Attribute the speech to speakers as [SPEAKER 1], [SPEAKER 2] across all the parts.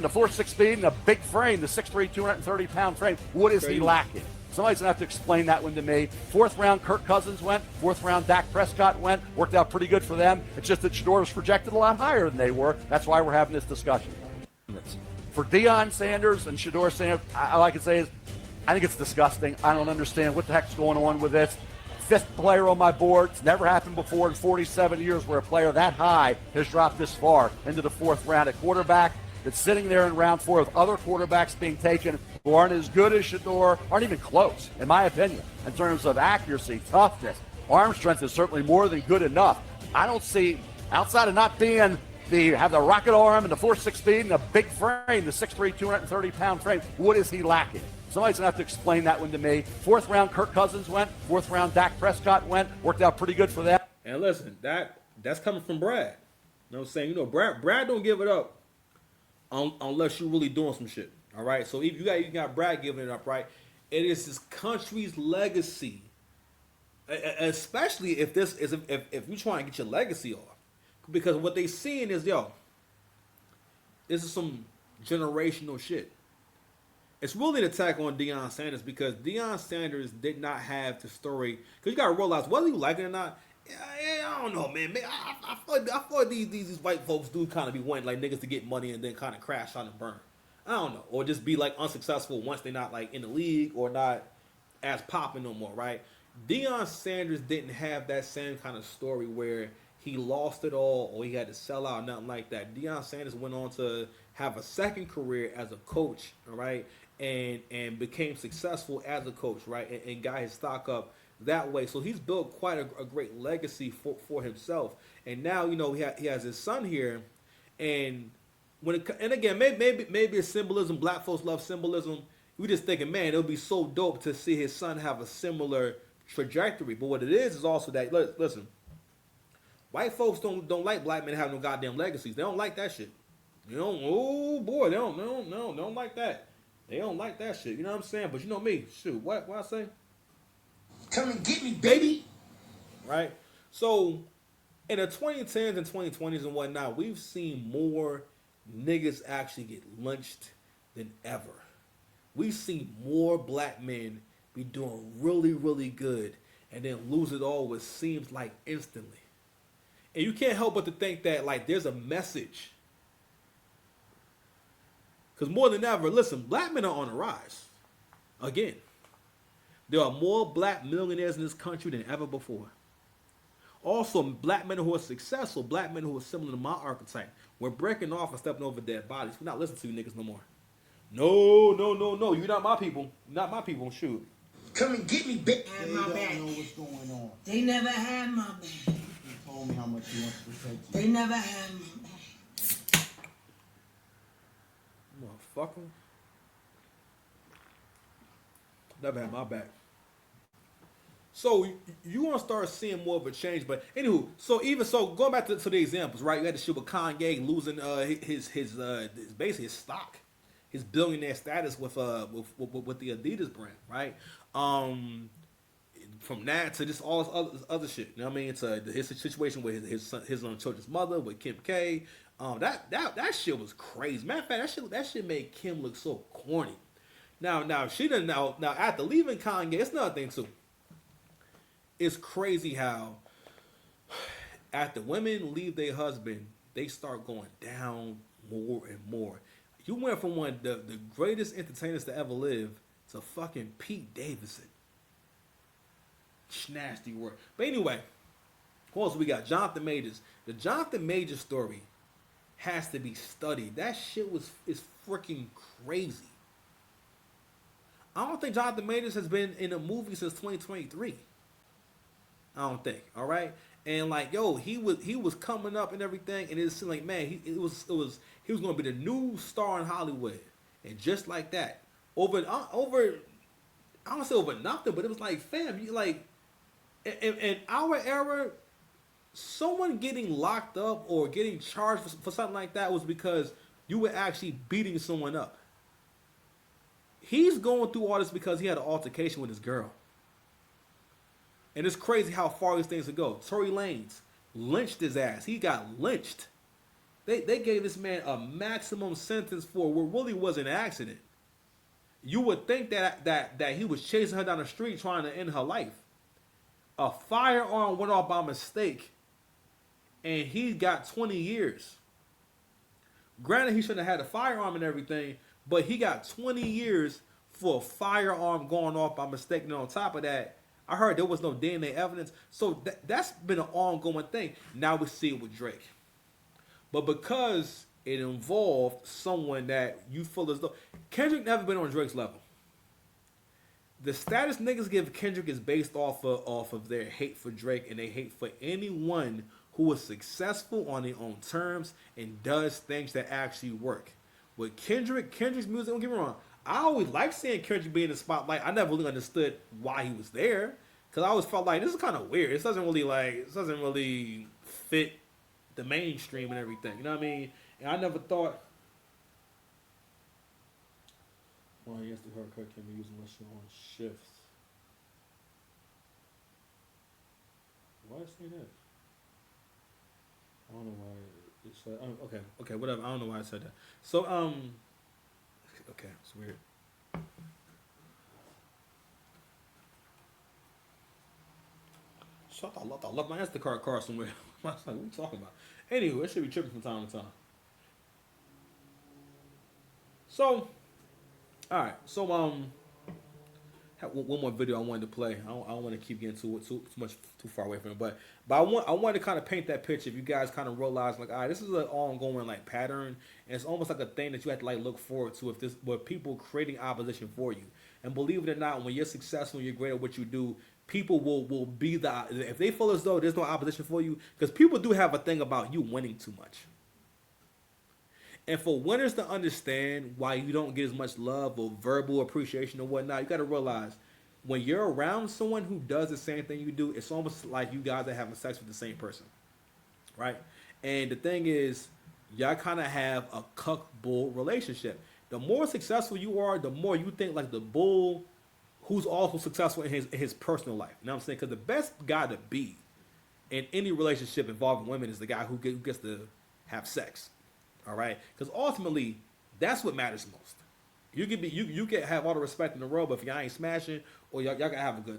[SPEAKER 1] The 4.6 speed and a big frame, the 6'3", 230-pound frame. What is he lacking? Somebody's going to have to explain that one to me. Fourth round, Kirk Cousins went. Fourth round, Dak Prescott went. Worked out pretty good for them. It's just that Shador was projected a lot higher than they were. That's why we're having this discussion. For Deion Sanders and Shador Sanders, all I can say is I think it's disgusting. I don't understand what the heck's going on with this. Fifth player on my board. It's never happened before in 47 years where a player that high has dropped this far into the fourth round at quarterback. That's sitting there in round 4 with other quarterbacks being taken who aren't as good as Shador, aren't even close, in my opinion, in terms of accuracy, toughness. Arm strength is certainly more than good enough. I don't see, outside of not being have the rocket arm and the 4.6 speed and a big frame, the 6'3", 230-pound frame, what is he lacking? Somebody's going to have to explain that one to me. Fourth round, Kirk Cousins went. Fourth round, Dak Prescott went. Worked out pretty good for them.
[SPEAKER 2] And listen, that's coming from Brad. You know what I'm saying? You know, Brad don't give it up unless you're really doing some shit. All right. So if you got Brad giving it up, right? It is this country's legacy, especially if you're trying to get your legacy off, because what they seeing is this is some generational shit. It's really an attack on Deion Sanders because Deion Sanders did not have the story. Because you got to realize whether you like it or not. I don't know, man. I feel like these white folks do kind of be wanting like niggas to get money and then kind of crash out and burn. I don't know, or just be like unsuccessful once they're not like in the league or not as popping no more, right? Deion Sanders didn't have that same kind of story where he lost it all or he had to sell out, nothing like that. Deion Sanders went on to have a second career as a coach, all right, and became successful as a coach, right, and got his stock up that way. So he's built quite a great legacy for himself. And now, you know, he has his son here, and again, maybe it's symbolism. Black folks love symbolism. We just thinking, man, it would be so dope to see his son have a similar trajectory. But what it is also that, listen, white folks don't like black men having no goddamn legacies. They don't like that shit. You know, oh boy, they don't like that. They don't like that shit. You know what I'm saying? But you know me, shoot, what I say?
[SPEAKER 3] Come and get me, baby.
[SPEAKER 2] Right? So, in the 2010s and 2020s and whatnot, we've seen more niggas actually get lynched than ever. We've seen more black men be doing really, really good and then lose it all what seems like instantly. And you can't help but to think that, like, there's a message. Because more than ever, listen, black men are on the rise. Again. There are more black millionaires in this country than ever before. Also, black men who are successful, black men who are similar to my archetype, we're breaking off and stepping over dead bodies. We're not listening to you niggas no more. No. You're not my people. You're not my people. Shoot.
[SPEAKER 3] Come and get me, bitch.
[SPEAKER 4] They don't know what's going on. They never had my back. You told me how much you want to protect you. They never had my back.
[SPEAKER 2] Motherfucker. Never had my back. So you want to start seeing more of a change, but anywho, going back to the examples, right? You had the shit with Kanye losing his basically his stock, his billionaire status with the Adidas brand, right? From that to just all this other shit, you know what I mean? To his situation with his own children's mother with Kim K. That shit was crazy. Matter of fact, that shit made Kim look so corny. Now she didn't now after leaving Kanye, it's another thing too. It's crazy how after women leave their husband, they start going down more and more. You went from one of the greatest entertainers to ever live to fucking Pete Davidson. Nasty word. But anyway, what else we got? Jonathan Majors. The Jonathan Majors story has to be studied. That shit is freaking crazy. I don't think Jonathan Majors has been in a movie since 2023. I don't think. All right, and like he was coming up and everything, and it seemed like, man, he was going to be the new star in Hollywood, and just like that, over I don't say over nothing, but it was like, fam, you like in our era, someone getting locked up or getting charged for something like that was because you were actually beating someone up. He's going through all this because he had an altercation with his girl. And it's crazy how far these things can go. Tory Lanez lynched his ass. He got lynched They gave this man a maximum sentence for what really was an accident. You would think that he was chasing her down the street trying to end her life. A firearm went off by mistake, and he got 20 years. Granted, he shouldn't have had a firearm and everything, but he got 20 years for a firearm going off by mistake. And on top of that, I heard there was no DNA evidence. So that's been an ongoing thing. Now we see it with Drake. But because it involved someone that you feel as though... Kendrick never been on Drake's level. The status niggas give Kendrick is based off of their hate for Drake and their hate for anyone who is successful on their own terms and does things that actually work. With Kendrick's music, don't get me wrong, I always liked seeing Kendrick be in the spotlight. I never really understood why he was there, because I always felt like this is kind of weird. It doesn't really fit the mainstream and everything. You know what I mean? And I never thought. Well, I guess the haircut can be used unless you're on shifts. Why is it saying that? I don't know why it said. Okay, whatever. I don't know why I said that. So, okay, it's weird. So I left my Instacart car somewhere. I was like, what are you talking about? Anyway, it should be tripping from time to time. So, all right. So, have one more video I wanted to play. I don't want to keep getting too far away from it, but I wanted to kind of paint that picture. If you guys kind of realize, like, all right, this is an ongoing like pattern, and it's almost like a thing that you have to like look forward to. With people creating opposition for you, and believe it or not, when you're successful, you're great at what you do. People will be if they feel as though there's no opposition for you, because people do have a thing about you winning too much. And for winners to understand why you don't get as much love or verbal appreciation or whatnot, you got to realize when you're around someone who does the same thing you do, it's almost like you guys are having sex with the same person, right? And the thing is, y'all kind of have a cuck-bull relationship. The more successful you are, the more you think like the bull who's also successful in his personal life. You know what I'm saying? Because the best guy to be in any relationship involving women is the guy who gets to have sex. All right, because ultimately, that's what matters most. You can have all the respect in the world, but if y'all ain't smashing or y'all gotta have a good.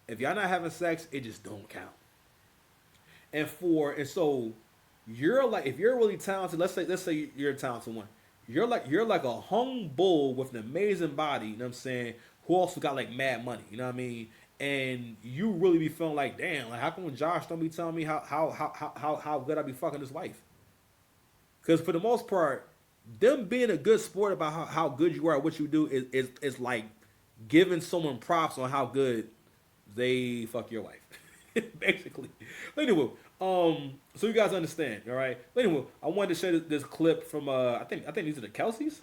[SPEAKER 2] If y'all not having sex, it just don't count. And so you're like, if you're really talented, let's say you're a talented one. You're like a hung bull with an amazing body. You know what I'm saying? Who also got like mad money. You know what I mean? And you really be feeling like, damn, like how come Josh don't be telling me how good I be fucking his wife? Because for the most part, them being a good sport about how good you are at what you do is like giving someone props on how good they fuck your wife, basically. Anyway, so you guys understand, all right? Anyway, I wanted to share this clip from I think these are the Kelseys.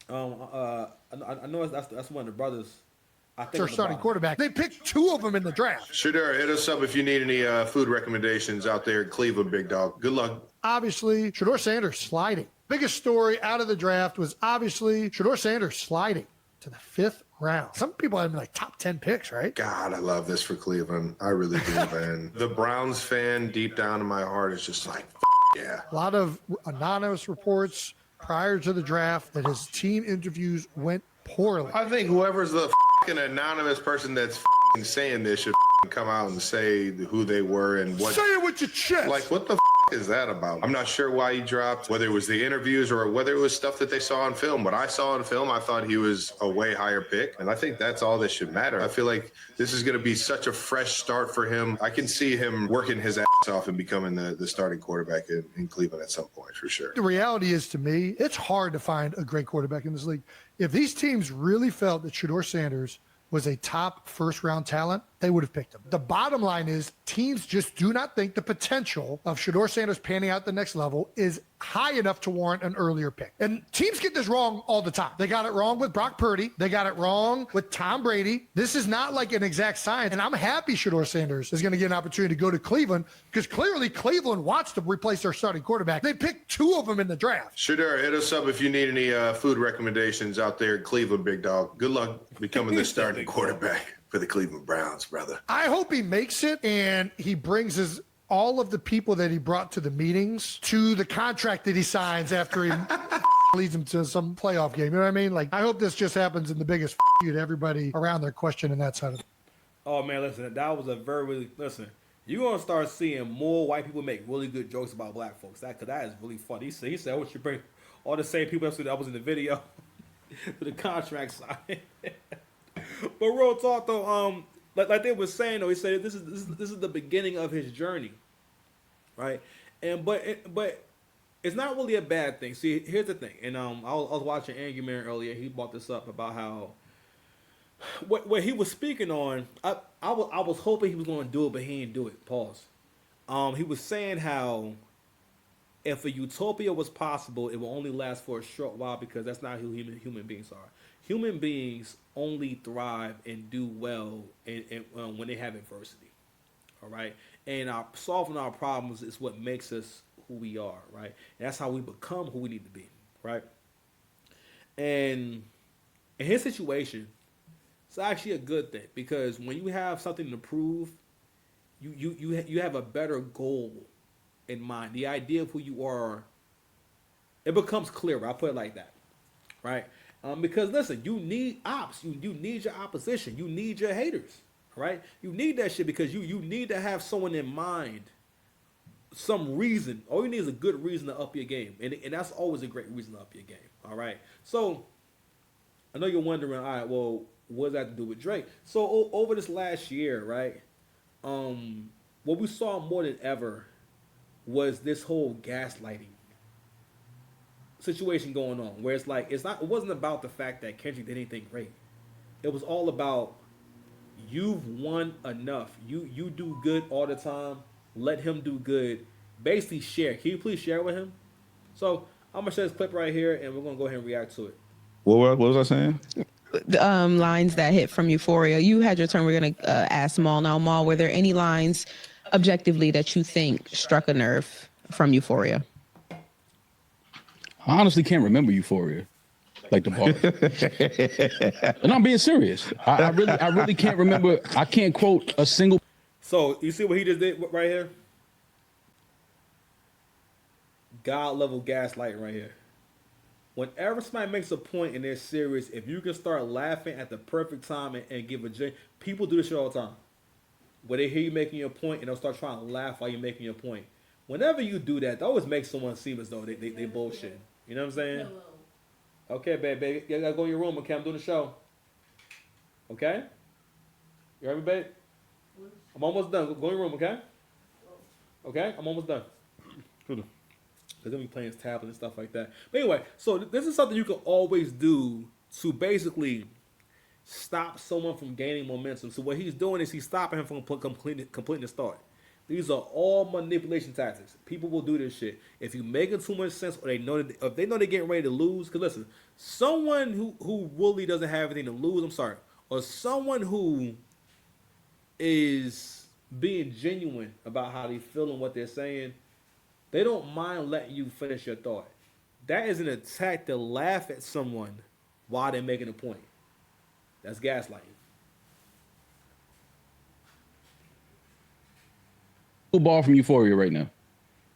[SPEAKER 2] I know that's one of the brothers. I think
[SPEAKER 5] Their starting quarterback. They picked two of them in the draft.
[SPEAKER 6] Shadura, hit us up if you need any food recommendations out there in Cleveland, big dog. Good luck.
[SPEAKER 5] Obviously, Shador Sanders sliding. Biggest story out of the draft was obviously Shador Sanders sliding to the 5th round. Some people had him like top 10 picks, right?
[SPEAKER 6] God, I love this for Cleveland. I really do, man. The Browns fan deep down in my heart is just like, yeah.
[SPEAKER 5] A lot of anonymous reports prior to the draft that his team interviews went poorly.
[SPEAKER 6] I think whoever's the anonymous person that's saying this should come out and say who they were and what.
[SPEAKER 5] Say it with your chest.
[SPEAKER 6] Like, what the is that about? I'm not sure why he dropped, whether it was the interviews or whether it was stuff that they saw on film. What I saw on film, I thought he was a way higher pick. And I think that's all that should matter. I feel like this is going to be such a fresh start for him. I can see him working his ass off and becoming the starting quarterback in Cleveland at some point, for sure.
[SPEAKER 5] The reality is, to me, it's hard to find a great quarterback in this league. If these teams really felt that Shador Sanders was a top first-round talent, they would have picked him. The bottom line is teams just do not think the potential of Shador Sanders panning out the next level is high enough to warrant an earlier pick. And teams get this wrong all the time. They got it wrong with Brock Purdy. They got it wrong with Tom Brady. This is not like an exact science. And I'm happy Shador Sanders is going to get an opportunity to go to Cleveland because clearly Cleveland wants to replace their starting quarterback. They picked two of them in the draft.
[SPEAKER 6] Shador, hit us up if you need any food recommendations out there in Cleveland, big dog. Good luck becoming the starting quarterback for the Cleveland Browns, brother.
[SPEAKER 5] I hope he makes it and he brings his all of the people that he brought to the meetings to the contract that he signs after he leads him to some playoff game. You know what I mean? Like, I hope this just happens in the biggest you to everybody around there questioning that side of it.
[SPEAKER 2] Oh man, listen, that was a very listen. You're gonna start seeing more white people make really good jokes about black folks. That is really funny. He said, "What you bring all the same people that was in the video to the contract sign." But real talk though, like they were saying though, he said this is the beginning of his journey, right? And but it's not really a bad thing. See, here's the thing, and I was watching Angry Man earlier. He brought this up about how. What he was speaking on, I was hoping he was going to do it, but he didn't do it. Pause. He was saying how if a utopia was possible, it will only last for a short while because that's not who human beings are. Human beings only thrive and do well when they have adversity. All right, and solving our problems is what makes us who we are. Right, and that's how we become who we need to be. Right, and in his situation. It's actually a good thing because when you have something to prove, you have a better goal in mind. The idea of who you are, it becomes clearer. I'll put it like that, right? Because listen, you need ops. You need your opposition. You need your haters, right? You need that shit because you need to have someone in mind, some reason. All you need is a good reason to up your game, and that's always a great reason to up your game. All right, so I know you're wondering, all right, well. What does that have to do with Drake? So over this last year, right? What we saw more than ever was this whole gaslighting situation going on, where it's like it wasn't about the fact that Kendrick did anything great. It was all about you've won enough. You do good all the time. Let him do good. Basically, share. Can you please share with him? So I'm gonna share this clip right here, and we're gonna go ahead and react to it.
[SPEAKER 7] What was I saying?
[SPEAKER 8] Lines that hit from Euphoria. You had your turn. We're going to ask Maul now. Maul, were there any lines objectively that you think struck a nerve from Euphoria?
[SPEAKER 7] I honestly can't remember Euphoria, like the part. And I'm being serious. I really can't remember. I can't quote a single.
[SPEAKER 2] So you see what he just did right here? God level gaslighting right here. Whenever somebody makes a point and they're serious, if you can start laughing at the perfect time and give people do this shit all the time. Where they hear you making your point and they'll start trying to laugh while you're making your point. Whenever you do that, that always makes someone seem as though they bullshit. You know what I'm saying? Okay, babe, you gotta go in your room, okay? I'm doing the show. Okay? You heard me, babe? I'm almost done. Go in your room, okay? Okay? I'm almost done. Because then we playing his tablet and stuff like that. But anyway, so this is something you can always do to basically stop someone from gaining momentum. So what he's doing is he's stopping him from completing the start. These are all manipulation tactics. People will do this shit. If you make it too much sense or if they know they're getting ready to lose, because listen, someone who really doesn't have anything to lose, or someone who is being genuine about how they feel and what they're saying, they don't mind letting you finish your thought. That is an attack to laugh at someone while they're making a point. That's gaslighting.
[SPEAKER 7] Ball from Euphoria right now.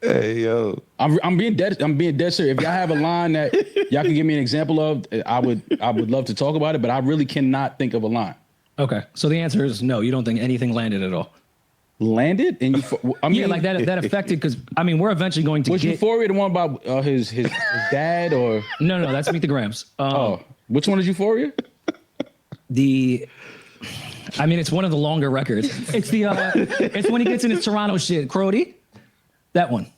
[SPEAKER 9] Hey yo,
[SPEAKER 7] I'm being dead. I'm being dead serious. If y'all have a line that y'all can give me an example of, I would love to talk about it, but I really cannot think of a line.
[SPEAKER 10] Okay, so the answer is no. You don't think anything landed at all.
[SPEAKER 7] Landed and
[SPEAKER 10] yeah, like that affected because we're eventually going to
[SPEAKER 7] was
[SPEAKER 10] get
[SPEAKER 7] Euphoria the one about his dad or
[SPEAKER 10] no that's Meet the Grams.
[SPEAKER 7] Which one is Euphoria?
[SPEAKER 10] It's one of the longer records. It's it's when he gets in his Toronto shit, Crody. That one.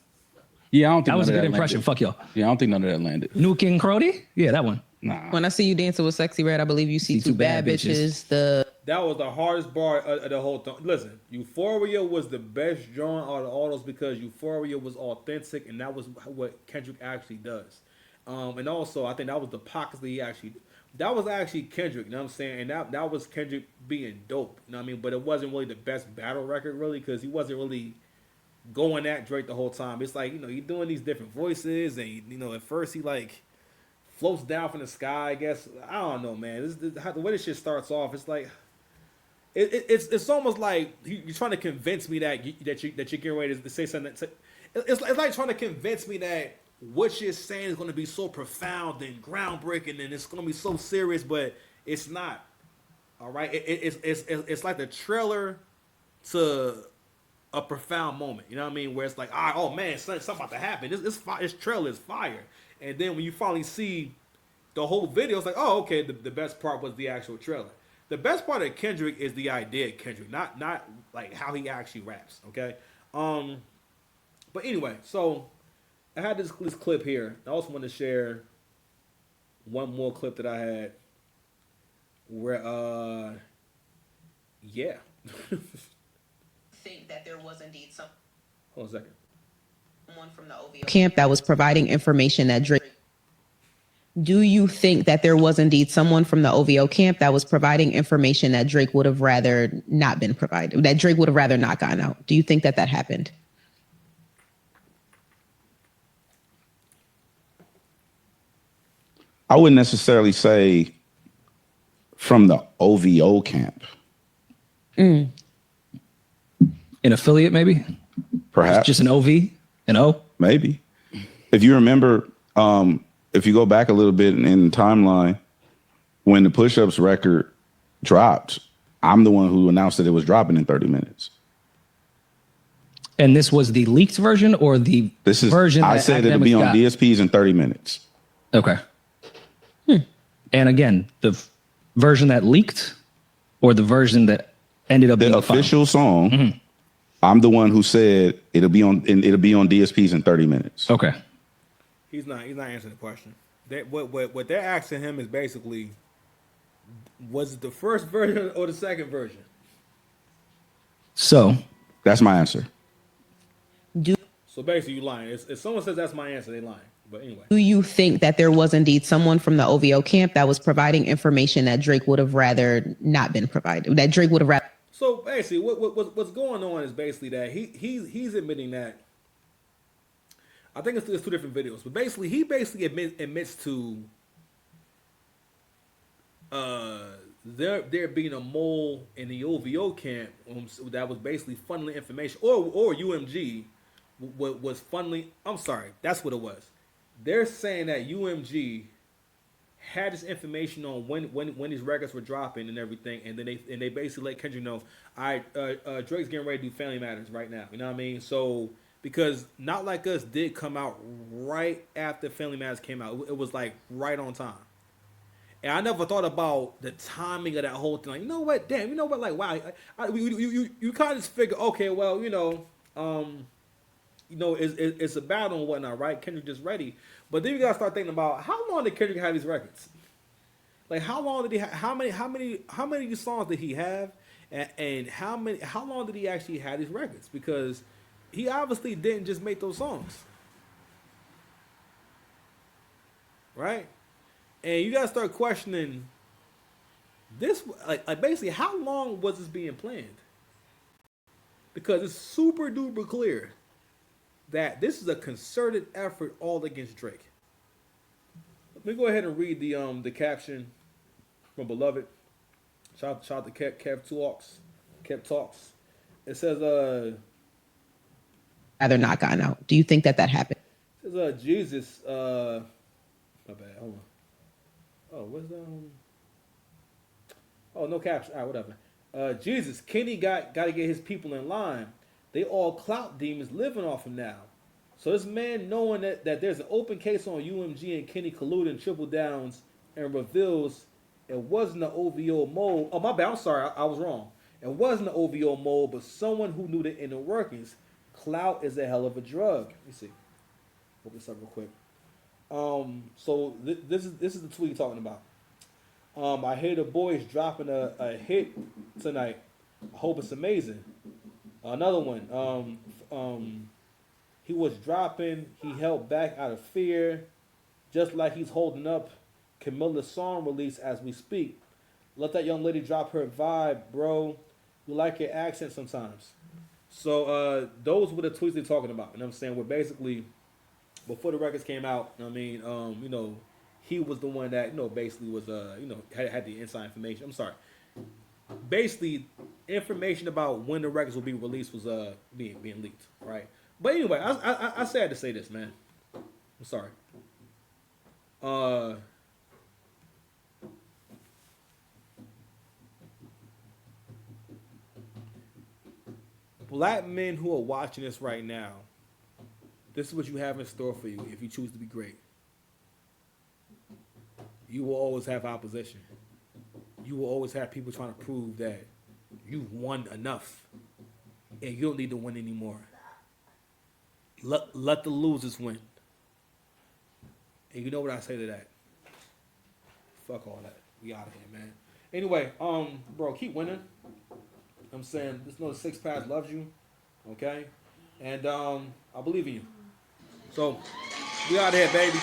[SPEAKER 7] Yeah, I don't think
[SPEAKER 10] that was a good
[SPEAKER 7] landed.
[SPEAKER 10] impression. Fuck y'all.
[SPEAKER 7] Yeah, I don't think none of that landed.
[SPEAKER 10] New King Crody? Yeah, that one.
[SPEAKER 7] Nah.
[SPEAKER 8] When I see you dancing with Sexy Red, I believe you see two bad bitches.
[SPEAKER 2] That was the hardest bar of the whole thing. Listen, Euphoria was the best drawing out of all those because Euphoria was authentic and that was what Kendrick actually does. And also, I think that was the pockets that was actually Kendrick, you know what I'm saying? And that was Kendrick being dope, you know what I mean? But it wasn't really the best battle record, really, because he wasn't really going at Drake the whole time. It's like, you're doing these different voices, and, at first he, floats down from the sky, I guess. I don't know, man. The way this shit starts off, it's like, it's almost like you're trying to convince me that you're getting ready to say something. It's like trying to convince me that what you're saying is going to be so profound and groundbreaking and it's going to be so serious, but it's not. All right, it's like the trailer to a profound moment. You know what I mean? Where it's like, oh man, something about to happen. This trailer is fire, and then when you finally see the whole video, it's like, oh, okay. The best part was the actual trailer. The best part of Kendrick is the idea of Kendrick, not like how he actually raps. Okay. But anyway, so I had this clip here. I also want to share one more clip that I had where yeah.
[SPEAKER 8] Think that there was indeed
[SPEAKER 2] Hold on a second.
[SPEAKER 8] someone from the OVO camp that was providing information that Drake. Do you think that there was indeed someone from the OVO camp that was providing information that Drake would have rather not been provided, that Drake would have rather not gotten out? Do you think that happened?
[SPEAKER 9] I wouldn't necessarily say from the OVO camp.
[SPEAKER 10] An affiliate, maybe?
[SPEAKER 9] Perhaps.
[SPEAKER 10] Just an OV? An O?
[SPEAKER 9] Maybe. If you remember, if you go back a little bit in the timeline, when the Push Ups record dropped, I'm the one who announced that it was dropping in 30 minutes.
[SPEAKER 10] And this was the leaked version or the version
[SPEAKER 9] I said it'll be on DSPs in 30 minutes.
[SPEAKER 10] Okay. And again, the version that leaked or the version that ended up being
[SPEAKER 9] the official song, I'm the one who said it'll be on DSPs in 30 minutes.
[SPEAKER 10] Okay.
[SPEAKER 2] He's not answering the question. What they're asking him is basically, was it the first version or the second version?
[SPEAKER 10] So
[SPEAKER 9] that's my answer.
[SPEAKER 2] So basically, you lying. If someone says that's my answer, they lying. But anyway,
[SPEAKER 8] Do you think that there was indeed someone from the OVO camp that was providing information that Drake would have rather not been provided, that Drake would have rather?
[SPEAKER 2] so basically, what's going on is basically that he's admitting that. I think it's two different videos, but basically he admits to there being a mole in the OVO camp that was basically funneling information, or UMG was funneling. I'm sorry, that's what it was. They're saying that UMG had this information on when these records were dropping and everything, and then they basically let Kendrick know, Drake's getting ready to do Family Matters right now. You know what I mean? So because Not Like Us did come out right after Family Matters came out, it was like right on time. And I never thought about the timing of that whole thing. Like, you know what? Damn, you know what? Like, wow. You kind of just figure, okay, well, it's a battle and whatnot, right? Kendrick just ready. But then you gotta start thinking about how long did Kendrick have these records? Like, how long did he? How many songs did he have? And how long did he actually have these records? Because he obviously didn't just make those songs, right? And you gotta start questioning this. Like basically, how long was this being planned? Because it's super duper clear that this is a concerted effort all against Drake. Let me go ahead and read the caption from Beloved. Shout out to Kev Talks. It says
[SPEAKER 8] Rather not gotten out. Do you think that happened?
[SPEAKER 2] It says Jesus. My bad. Hold on. Oh, what's Oh, no caption. All right, whatever. Jesus, Kenny got to get his people in line. They all clout demons living off him now. So this man, knowing that there's an open case on UMG and Kenny colluding triple downs and reveals it wasn't an OVO mole. Oh, my bad. I'm sorry. I was wrong. It wasn't an OVO mole, but someone who knew the inner workings. Clout is a hell of a drug. Let me see. Open this up real quick. So this is the tweet talking about. I hear the boys dropping a hit tonight. I hope it's amazing. Another one. He was dropping. He held back out of fear, just like he's holding up Camilla's song release as we speak. Let that young lady drop her vibe, bro. We like your accent sometimes. So those were the tweets they're talking about. And I'm saying we're basically before the records came out. I mean, he was the one that basically was had the inside information. I'm sorry. basically information about when the records will be released was being leaked, right? But anyway, I sad to say this, man. I'm sorry. Black men who are watching this right now, this is what you have in store for you if you choose to be great. You will always have opposition. You will always have people trying to prove that you've won enough and you don't need to win anymore. Let the losers win. And you know what I say to that? Fuck all that. We out of here, man. Anyway, bro, keep winning. I'm saying, just know the Six Pads loves you, okay? And I believe in you. So, we out of here, baby.